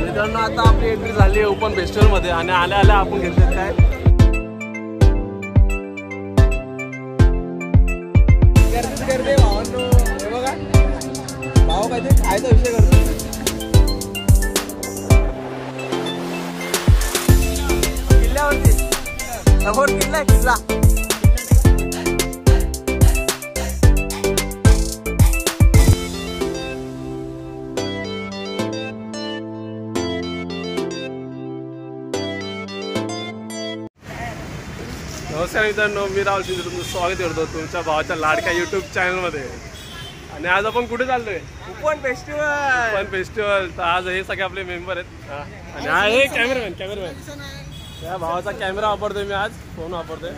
मित्रांनो आता आपली एंट्री झाली आहे ओपन फेस्टिवल मध्ये आणि आल्या आल्या आपण घेतलेत काय गर्दी भावांनो हे बघा भाव काहीतरी खायचा विषय करतो किल्ल्यावरती समोर किल्ला आहे किल्ला नमस्कार मित्रांनो मी राहुल शिंदे तुमचं स्वागत करतो तुमच्या भावाच्या लाडक्या यूट्यूब चॅनलमध्ये आणि आज आपण कुठे चाललोय ओपन फेस्टिवल तर आज हे सगळे आपले मेंबर आहेत आणि हा हे कॅमेरामॅन या भावाचा कॅमेरा वापरतोय मी आज फोन वापरतोय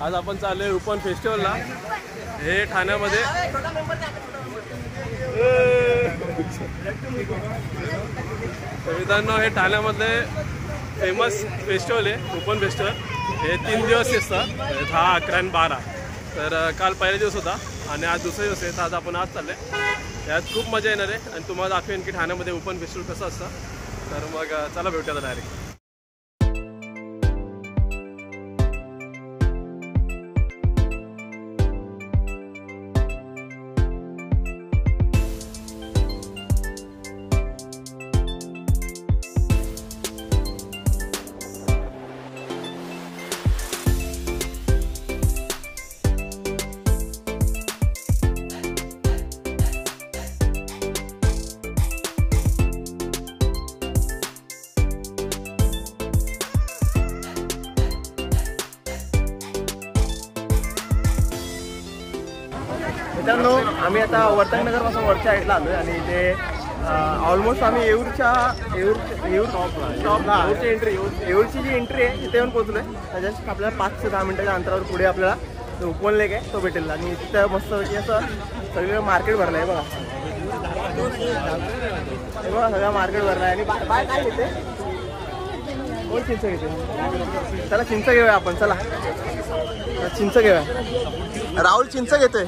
आज आपण चाललोय ओपन फेस्टिवलला हे ठाण्यामध्ये तर मित्रांनो हे ठाण्यामधले फेमस फेस्टिवल आहे ओपन फेस्टिवल हे 3 दिवस असतं 10, 11 आणि 12 तर काल पहिला दिवस होता आणि आज दुसरा दिवस आहे तर आज आपण आज चालले यात खूप मजा येणार आहे आणि तुम्हाला दाखवेन की ठाण्यामध्ये ओपन फेस्टिवल कसं असतं तर मग चला भेटूया आता डायरेक्ट मित्रांनो आम्ही आता वर्तकनगर पासून वरच्या साईडला आलोय आणि इथे ऑलमोस्ट आम्ही येऊरची जी एंट्री आहे तिथे येऊन पोहोचलोय त्याच्यात आपल्याला 5 ते 10 मिनिटाच्या अंतरावर पुढे आपल्याला जो ओपन लेक आहे तो भेटेल आणि तिथं मस्त असं सगळं मार्केट भरलं आहे बघा हे बघा सगळं मार्केट भरलं आहे आणि बाय काय घेते कोण चिंच घेते चला चिंच घेऊया आपण चला चिंच घेऊया राहुल चिंच घेतोय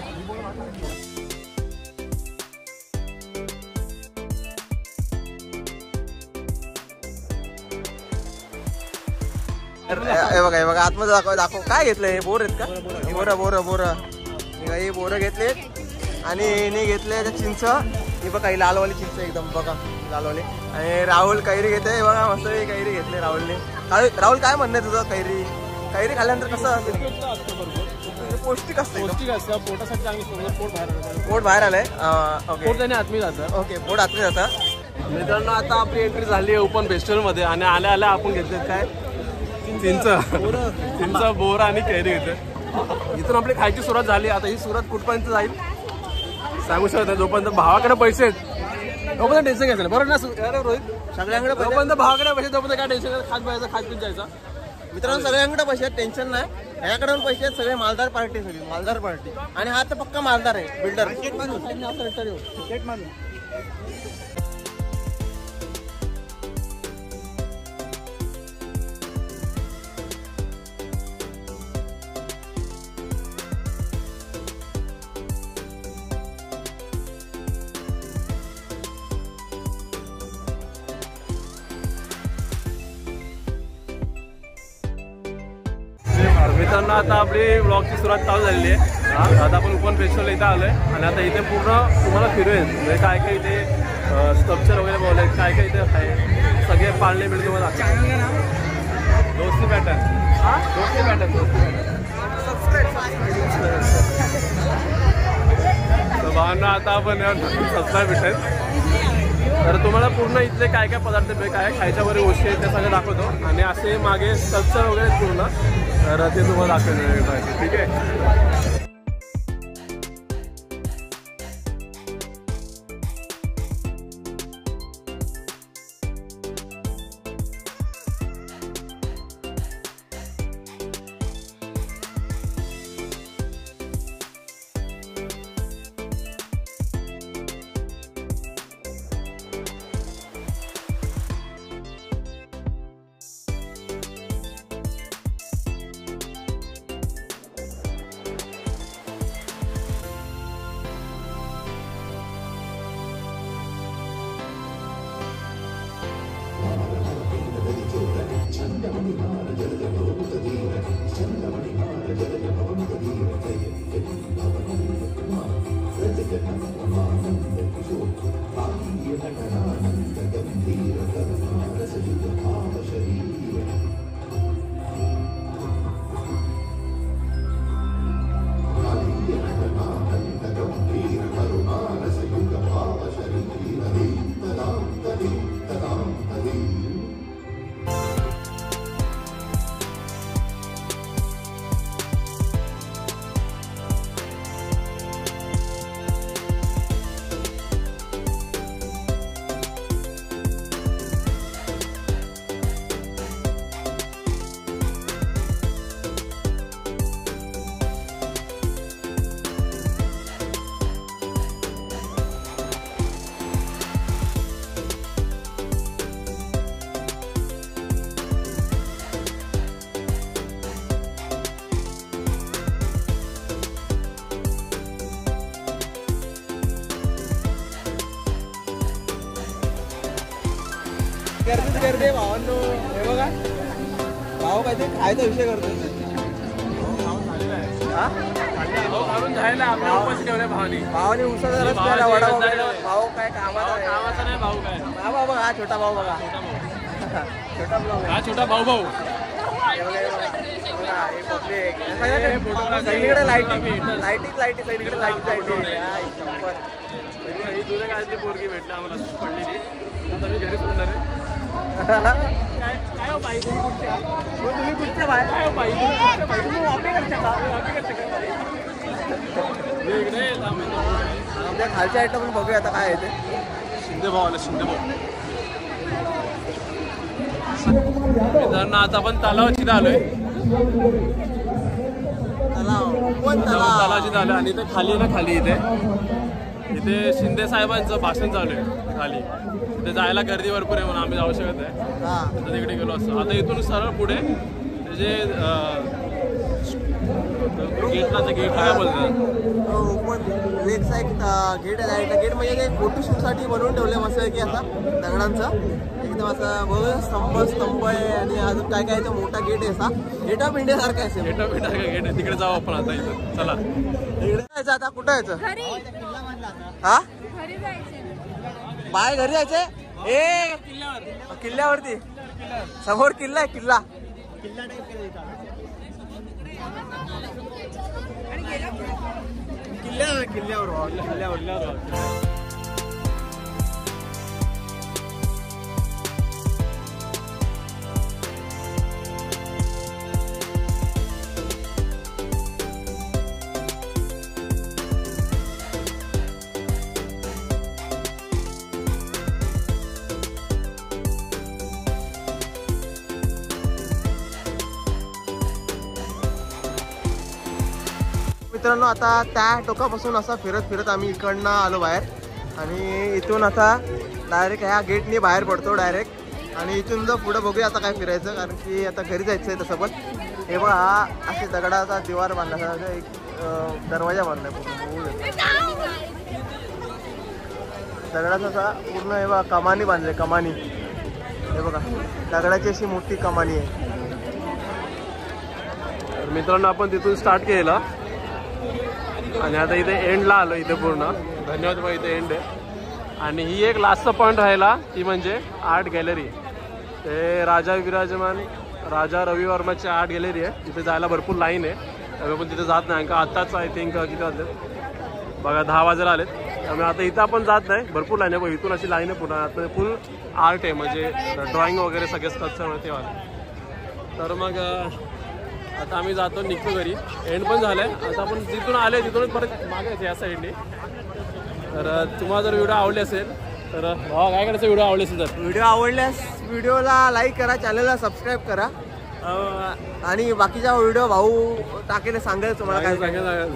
हे बघा आतमध्ये दाखव काय घेतलंय बोर आहेत का बोर हे बोरं घेतलेत आणि हिने घेतले चिंच ही बघा ही लालवाली चिंच एकदम बघा लालवाली आणि राहुल कैरी घेते बघा मस्त कैरी घेतले राहुलने राहुल काय म्हणणं आहे तुझं कैरी खाल्ल्यानंतर कसं असेल पौष्टिक असतं पोटासाठी चांगली पोट बाहेर आलंय पोट आतमध्ये जातं ओके पोट आतमध्ये जातं मित्रांनो आता आपली एंट्री झाली आहे ओपन फेस्टिवल मध्ये आणि आल्या आल्या आपण घेतलेत काय चिंच बोर आणि कैरी घेते इथून आपली खायची सुरुवात झाली आता ही सुरुवात कुठपर्यंत जाईल सांगू शकत जोपर्यंत भावाकडे पैसे आहेत तोपर्यंत टेन्शन घ्यायचं बरोबर ना रोहित सगळ्यांकडे जोपर्यंत भावाकडे पैसे तोपर्यंत काय टेन्शन खात पाहिजे खात पित जायचा मित्रांनो सगळ्यांकडे पैसे आहेत टेन्शन नाही ह्याकडे पण पैसे आहेत सगळे मालदार पार्टी आणि हा तर पक्का मालदार आहे बिल्डर मित्रांनो आता आपली ब्लॉगची सुरुवात चालू झालेली आहे आता आपण ओपन फेस्टिवल इथं आलोय आणि आता इथे पूर्ण तुम्हाला फिरवेल म्हणजे काय काय इथे स्ट्रक्चर वगैरे बोलले काय काय इथे आहे सगळे पाळणे मिळून तुम्हाला दोस्ती पॅटर्न तर भावांना आता आपण सबस्क्राईब भेटेल तर तुम्हाला पूर्ण इथले काय काय पदार्थ काय खायच्या वगैरे गोष्टी आहेत त्या सगळं दाखवतो आणि असे मागे स्ट्रक्चर वगैरे पूर्ण तर ते तुम्हाला दाखवलं ठीक आहे गर्दीच गर्दी भावांनो. हे बघा भाऊ काय ते खायचा विषय करतो. काढून जायला आपल्या उपाशी ठेवल्या भावानी. भावाने उसाचा रस प्यायला, वडापाव खायला. भाऊ काय कामाचा नाही भाऊ काय. हा बघा हा छोटा भाऊ बघा. छोटा ब्लॉग हा छोटा भाऊ भाऊ. सगळीकडे लाईटिंग लाईटिंग सगळीकडे लाईटिंग. ही तुझ्या काय पोरगी भेटली आम्हाला पडलेली. आता मी घरी सोडणार आहे. काय बाई तुम्ही कुठच्या बाहेर काय बाई तुम्ही वापी करता का? आमच्या खालच्या आयटम पण बघूया आता काय आहे ते. शिंदे भाऊ आले. शिंदे भाऊ मित्रांनो आता आपण तलावाची आलोय. तलावाची आलोय आणि इथे खाली ना खाली इथे शिंदे साहेबांचं भाषण चालू आहे खाली. तिथे जायला गर्दी भरपूर आहे म्हणून आम्ही जाऊ शकत आहे. तिथे तिकडे गेलो असतो. आता इथून सरळ पुढे ते जे गेटला काय बोलतात लेकचा एक गेट आहे. गेट म्हणजे ते फोटोशूटसाठी बनवून ठेवले मस्त की असा दगडांचं एकदम असं बघ स्तंभ आहे आणि अजून काय काय मोठा गेट आहे. असा गेट ऑफ इंडिया सारखा आहे. गेट ऑफ इंडिया गेट आहे. तिकडे जाऊ आपण आता. इथं चला इकडे जायचं. आता कुठं यायचं? हा बाय घरी जायचंय. ए किल्ल्यावरती समोर किल्ला आहे. किल्ला किल्ल्यावर मित्रांनो आता त्या टोकापासून असं फिरत फिरत आम्ही इकडनं आलो बाहेर आणि इथून आता डायरेक्ट ह्या गेटनी बाहेर पडतो डायरेक्ट. आणि इथून जर पुढे बघूया आता काय फिरायचं कारण की आता घरी जायचं आहे तसं पण. हे बघा हा असे दगडाचा दिवार बांधला एक दरवाजा बांधलाय पूर्ण दगडाचा असा पूर्ण. हे बघा कमानी बांधले कमानी. हे बघा दगडाची अशी मोठी कमानी आहे. मित्रांनो आपण तिथून स्टार्ट केला आणि आता इथे एंडला आलो. इथे पूर्ण धन्यवाद भाई इथे एंड आहे. आणि ही एक लास्टचा पॉईंट राहिला ती म्हणजे आर्ट गॅलरी. ते राजा विराजमान राजा रवी वर्माची आर्ट गॅलरी आहे. तिथे जायला भरपूर लाईन आहे. त्यामुळे पण तिथे जात नाही का आत्ताच आय थिंक किती वाजले बघा 10 वाजायला आलेत. त्यामुळे आता इथं आपण जात नाही. भरपूर लाईन आहे. इथून अशी लाईन आहे पुन्हा. आता फुल आर्ट आहे म्हणजे ड्रॉइंग वगैरे सगळे स्कल्पचर ते वाले. तर मग आता आम्ही जातो निघतो घरी. एंड पण झालंय. आता आपण जिथून आले तिथूनच परत मागे या साईडने. तर तुम्हाला जर व्हिडिओ आवडले असेल तर काय करायचं व्हिडिओ आवडले असेल तर व्हिडिओ आवडल्यास व्हिडिओला लाईक करा, चॅनलला सबस्क्राईब करा आणि बाकीचा व्हिडिओ भाऊ टाकेल सांगेल तुम्हाला काय सांगेल.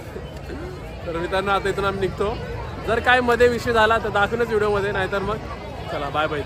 तर मित्रांनो आता इथून आम्ही निघतो. जर काय मध्ये विषय झाला तर दाखवूनच व्हिडिओमध्ये. नाहीतर मग चला बाय बाय.